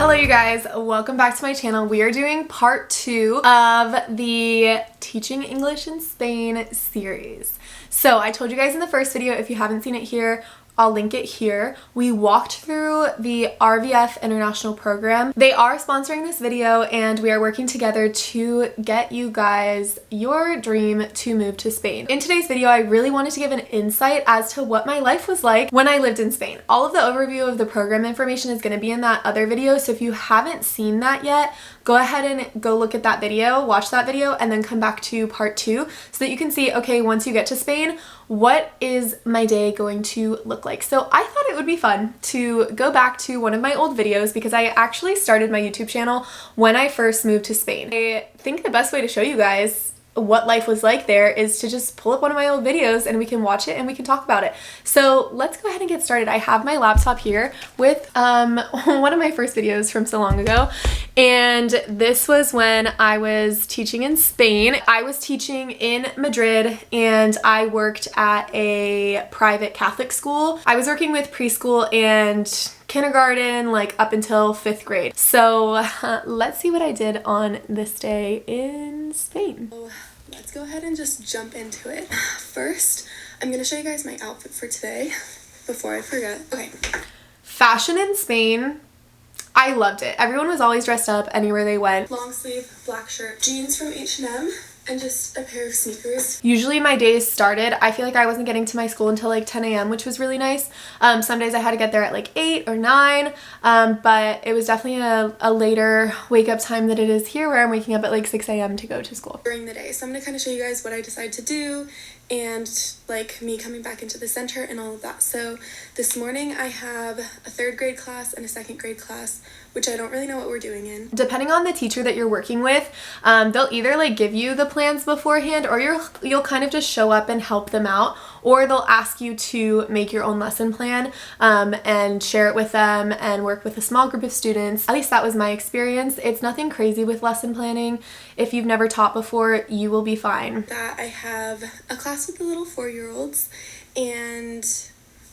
Hello you guys, welcome back to my channel. We are doing part 2 of the Teaching English in Spain series. So I told you guys in the first video, if you haven't seen it here, I'll link it here. We walked through the RVF International program. They are sponsoring this video and we are working together to get you guys your dream to move to Spain. In today's video, I really wanted to give an insight as to what my life was like when I lived in Spain. All of the overview of the program information is going to be in that other video, so if you haven't seen that yet, go ahead and go look at that video, watch that video, and then come back to part 2 so that you can see, okay, once you get to Spain, what is my day going to look like? So I thought it would be fun to go back to one of my old videos because I actually started my YouTube channel when I first moved to Spain. I think the best way to show you guys what life was like there is to just pull up one of my old videos and we can watch it and we can talk about it. So let's go ahead and get started. I have my laptop here with one of my first videos from so long ago, and this was when I was teaching in Spain. I was teaching in Madrid and I worked at a private Catholic school. I was working with preschool and kindergarten, like up until 5th grade. So let's see what I did on this day in Spain. So let's go ahead and just jump into it. First, I'm gonna show you guys my outfit for today before I forget. Okay. Fashion in Spain, I loved it. Everyone was always dressed up anywhere they went. Long sleeve, black shirt, jeans from H&M, and just a pair of sneakers. Usually my days started, I feel like I wasn't getting to my school until like 10 a.m., which was really nice. Some days I had to get there at like 8 or 9, but it was definitely a later wake up time than it is here, where I'm waking up at like 6 a.m. to go to school. During the day, so I'm gonna kind of show you guys what I decide to do and like me coming back into the center and all of that. So this morning I have a 3rd grade class and a 2nd grade class, which I don't really know what we're doing in. Depending on the teacher that you're working with, they'll either like give you the plans beforehand, or you'll kind of just show up and help them out, or they'll ask you to make your own lesson plan and share it with them and work with a small group of students. At least that was my experience. It's nothing crazy with lesson planning. If you've never taught before, you will be fine. That I have a class with the little 4-year-olds, and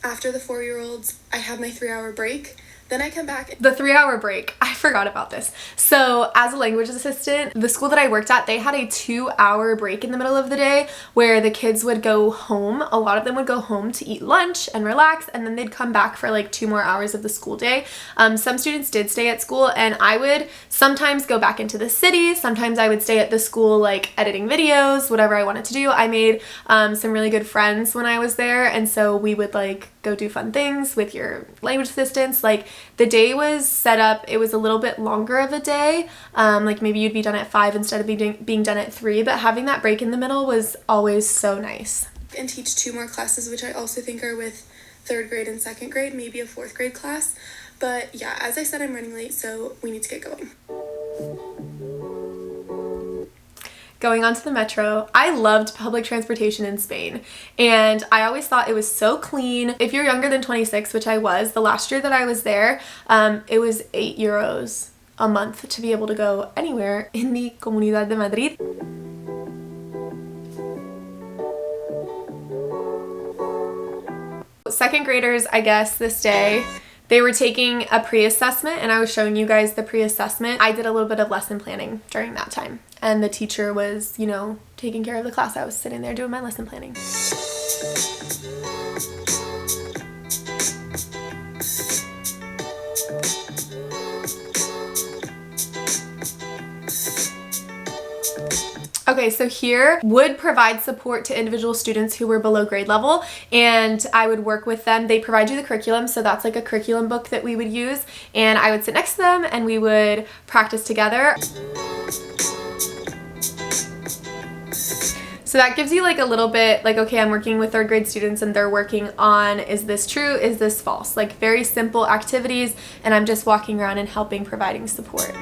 after the 4-year-olds, I have my 3-hour break. Then I come back. The 3-hour break. I forgot about this. So as a language assistant, the school that I worked at, they had a 2-hour break in the middle of the day where the kids would go home. A lot of them would go home to eat lunch and relax, and then they'd come back for like 2 more hours of the school day. Some students did stay at school, and I would sometimes go back into the city. Sometimes I would stay at the school like editing videos, whatever I wanted to do. I made some really good friends when I was there, and so we would like go do fun things with your language assistants. Like the day was set up, it was a little bit longer of a day, like maybe you'd be done at 5 instead of being done at 3, but having that break in the middle was always so nice. And teach 2 more classes, which I also think are with 3rd grade and 2nd grade, maybe a 4th grade class. But yeah, as I said, I'm running late, so we need to get going. Going onto the metro. I loved public transportation in Spain, and I always thought it was so clean. If you're younger than 26, which I was, the last year that I was there, it was 8 euros a month to be able to go anywhere in the Comunidad de Madrid. Second graders, I guess, this day, they were taking a pre-assessment, and I was showing you guys the pre-assessment. I did a little bit of lesson planning during that time, and the teacher was, you know, taking care of the class. I was sitting there doing my lesson planning. Okay, so here would provide support to individual students who were below grade level, and I would work with them. They provide you the curriculum, so that's like a curriculum book that we would use, and I would sit next to them and we would practice together. So that gives you like a little bit like, okay, I'm working with 3rd grade students and they're working on, is this true, is this false? Like very simple activities, and I'm just walking around and helping, providing support.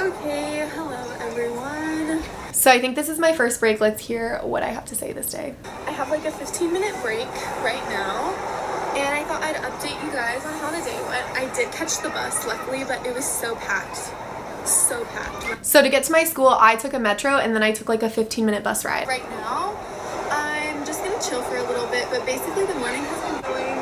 Okay, hello everyone. So I think this is my first break. Let's hear what I have to say this day. I have like a 15-minute break right now, and I thought I'd update you guys on how the day went. I did catch the bus, luckily, but it was so packed. So packed. So to get to my school, I took a metro and then I took like a 15-minute bus ride. Right now, I'm just gonna chill for a little bit, but basically the morning has been going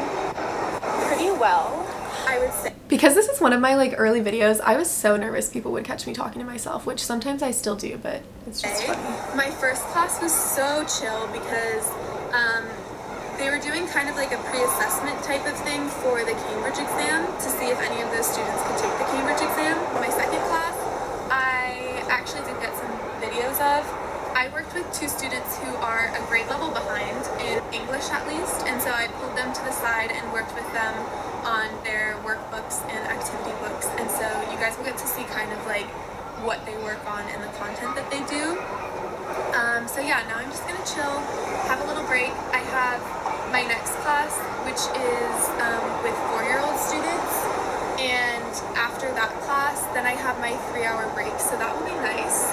pretty well, I would say. Because this is one of my like early videos, I was so nervous people would catch me talking to myself, which sometimes I still do, but it's just funny. My first class was so chill because they were doing kind of like a pre-assessment type of thing for the Cambridge exam to see if any of those students could take the Cambridge exam. My second class, I actually did get some videos of. I worked with two students who are a grade level behind in English at least, and so I pulled them to the side and worked with them on their workbooks and activity books, and so you guys will get to see kind of like what they work on and the content that they do. So yeah, now I'm just gonna chill, have a little break. I have my next class, which is with 4-year-old students, and after that class, then I have my 3-hour break, so that will be nice.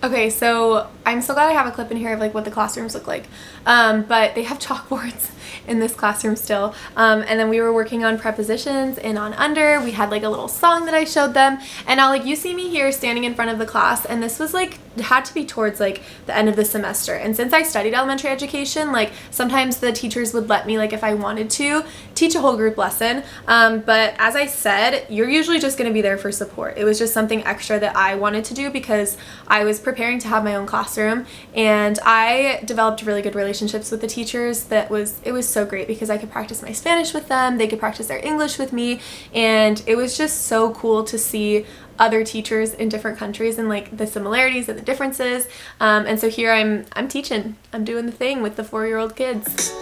Okay, so I'm so glad I have a clip in here of like what the classrooms look like, but they have chalkboards in this classroom still, and then we were working on prepositions in on under. We had like a little song that I showed them, and now like you see me here standing in front of the class, and this was like had to be towards like the end of the semester, and since I studied elementary education, like sometimes the teachers would let me, like if I wanted to, teach a whole group lesson, but as I said, you're usually just going to be there for support. It was just something extra that I wanted to do because I was preparing to have my own classroom, and I developed really good relationships with the teachers. It was so great because I could practice my Spanish with them, they could practice their English with me, and it was just so cool to see other teachers in different countries and like the similarities and the differences, and so here I'm teaching, I'm doing the thing with the 4-year-old kids.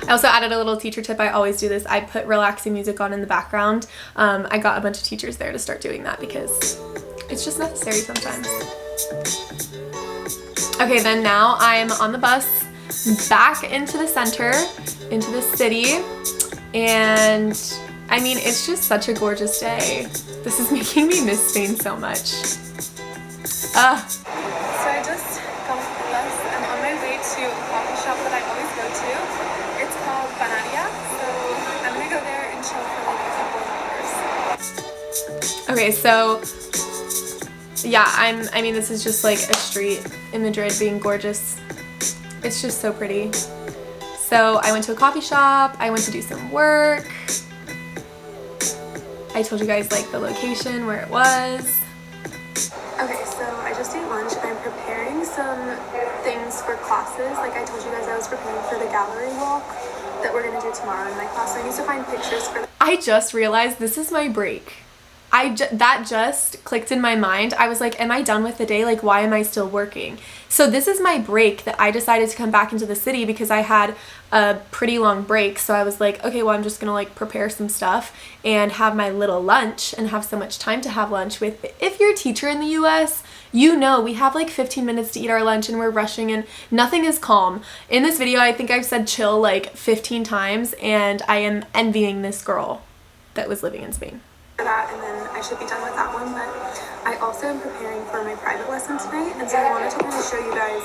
I also added a little teacher tip. I always do this. I put relaxing music on in the background. I got a bunch of teachers there to start doing that because it's just necessary sometimes. Okay, then now I'm on the bus back into the center, into the city, and I mean, it's just such a gorgeous day. This is making me miss Spain so much. So I just got off the bus. I'm on my way to a coffee shop that I always go to. It's called Banaria, so I'm gonna go there and chill for like a couple of hours. Okay, so yeah, I mean, this is just like a street in Madrid being gorgeous. It's just so pretty. So I went to a coffee shop, I went to do some work. I told you guys like the location where it was. Okay, so I just ate lunch. I'm preparing some things for classes. Like I told you guys, I was preparing for the gallery walk that we're gonna do tomorrow in my class. So I need to find pictures for that. I just realized this is my break. That just clicked in my mind. I was like, am I done with the day? Like, why am I still working? So this is my break that I decided to come back into the city because I had a pretty long break. So I was like, okay, well, I'm just gonna like prepare some stuff and have my little lunch and have so much time to have lunch with. If you're a teacher in the US, you know we have like 15 minutes to eat our lunch and we're rushing and nothing is calm. In this video, I think I've said chill like 15 times, and I am envying this girl that was living in Spain. That, and then I should be done with that one, but I also am preparing for my private lesson tonight, and so I wanted to kind of show you guys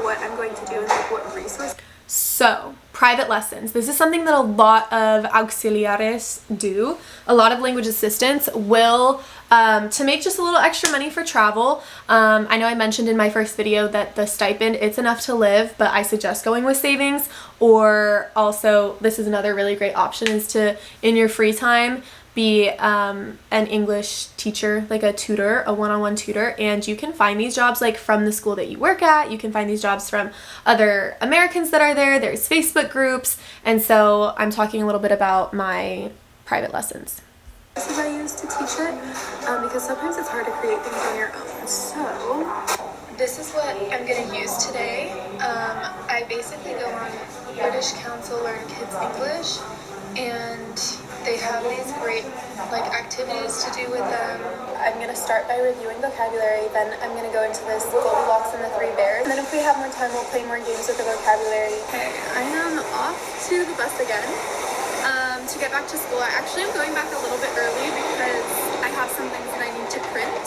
what I'm going to do and like what resources. So, private lessons. This is something that a lot of auxiliares do. A lot of language assistants will, to make just a little extra money for travel. I know I mentioned in my first video that the stipend, it's enough to live, but I suggest going with savings, or also, this is another really great option, is to, in your free time, be an English teacher, like a tutor, a one-on-one tutor, and you can find these jobs like from the school that you work at. You can find these jobs from other Americans that are there. There's Facebook groups, and so I'm talking a little bit about my private lessons. This is what I use to teach it, because sometimes it's hard to create things on your own. So this is what I'm going to use today. I basically go on British Council Learn Kids English, and they have these great like activities to do with them. I'm going to start by reviewing vocabulary, then I'm going to go into this Goldilocks and the Three Bears, and then if we have more time we'll play more games with the vocabulary. Okay, I am off to the bus again to get back to school. I actually am going back a little bit early because I have some things that I need to print.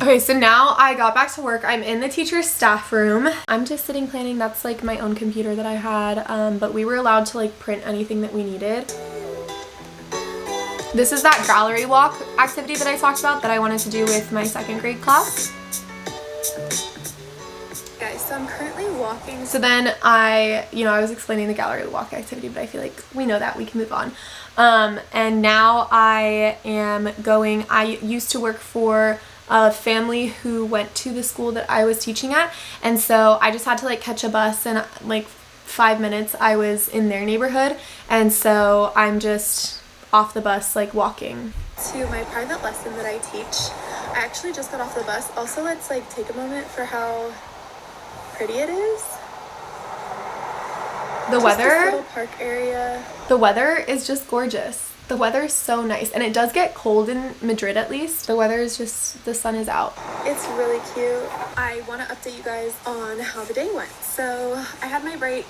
Okay, so now I got back to work. I'm in the teacher's staff room. I'm just sitting planning. That's like my own computer that I had, but we were allowed to like print anything that we needed. This is that gallery walk activity that I talked about that I wanted to do with my second grade class. Guys, so I'm currently walking. So then I was explaining the gallery walk activity, but I feel like we know that, we can move on. And now I used to work for a family who went to the school that I was teaching at, and so I just had to like catch a bus, and like 5 minutes I was in their neighborhood, and so I'm just off the bus like walking to my private lesson that I teach. I actually just got off the bus. Also, let's like take a moment for how pretty it is. The just weather, this little park area. The weather is just gorgeous. The weather is so nice, and it does get cold in Madrid at least. The weather is just, the sun is out. It's really cute. I want to update you guys on how the day went. So I had my break,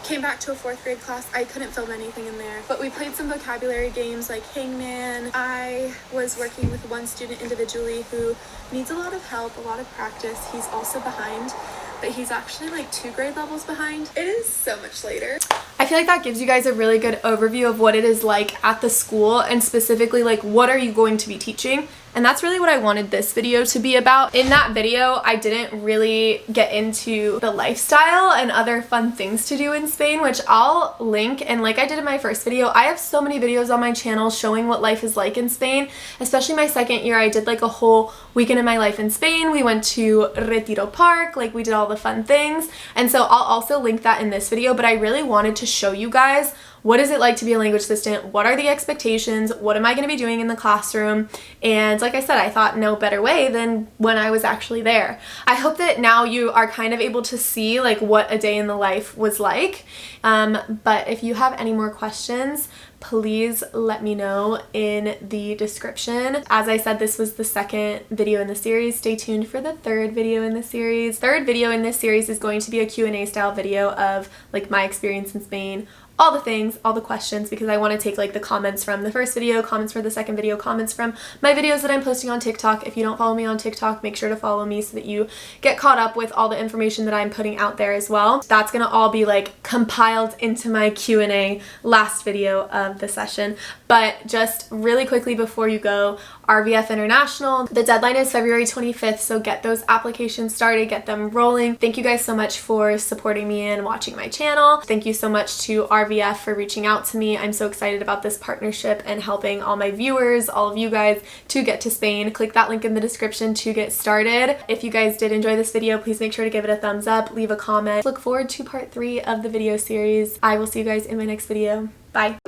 came back to a 4th grade class. I couldn't film anything in there, but we played some vocabulary games like Hangman. I was working with one student individually who needs a lot of help, a lot of practice. He's also behind, but he's actually like 2 grade levels behind. It is so much later. I feel like that gives you guys a really good overview of what it is like at the school, and specifically like what are you going to be teaching. And that's really what I wanted this video to be about. In that video, I didn't really get into the lifestyle and other fun things to do in Spain, which I'll link. And like I did in my first video, I have so many videos on my channel showing what life is like in Spain. Especially my second year, I did like a whole weekend of my life in Spain. We went to Retiro Park, like we did all the fun things. And so I'll also link that in this video, but I really wanted to show you guys what is it like to be a language assistant? What are the expectations? What am I going to be doing in the classroom? And like I said, I thought no better way than when I was actually there. I hope that now you are kind of able to see like what a day in the life was like. But if you have any more questions, please let me know in the description. As I said, this was the second video in the series. Stay tuned for the third video in the series. Third video in this series is going to be a Q&A style video of like my experience in Spain, all the things, all the questions, because I want to take like the comments from the first video, comments for the second video, comments from my videos that I'm posting on TikTok. If you don't follow me on TikTok, make sure to follow me so that you get caught up with all the information that I'm putting out there as well. That's gonna all be like compiled into my Q&A last video of the session. But just really quickly before you go, RVF International, the deadline is February 25th, so get those applications started, get them rolling. Thank you guys so much for supporting me and watching my channel. Thank you so much to RVF for reaching out to me. I'm so excited about this partnership and helping all my viewers, all of you guys, to get to Spain. Click that link in the description to get started. If you guys did enjoy this video, please make sure to give it a thumbs up, leave a comment. Look forward to part 3 of the video series. I will see you guys in my next video. Bye.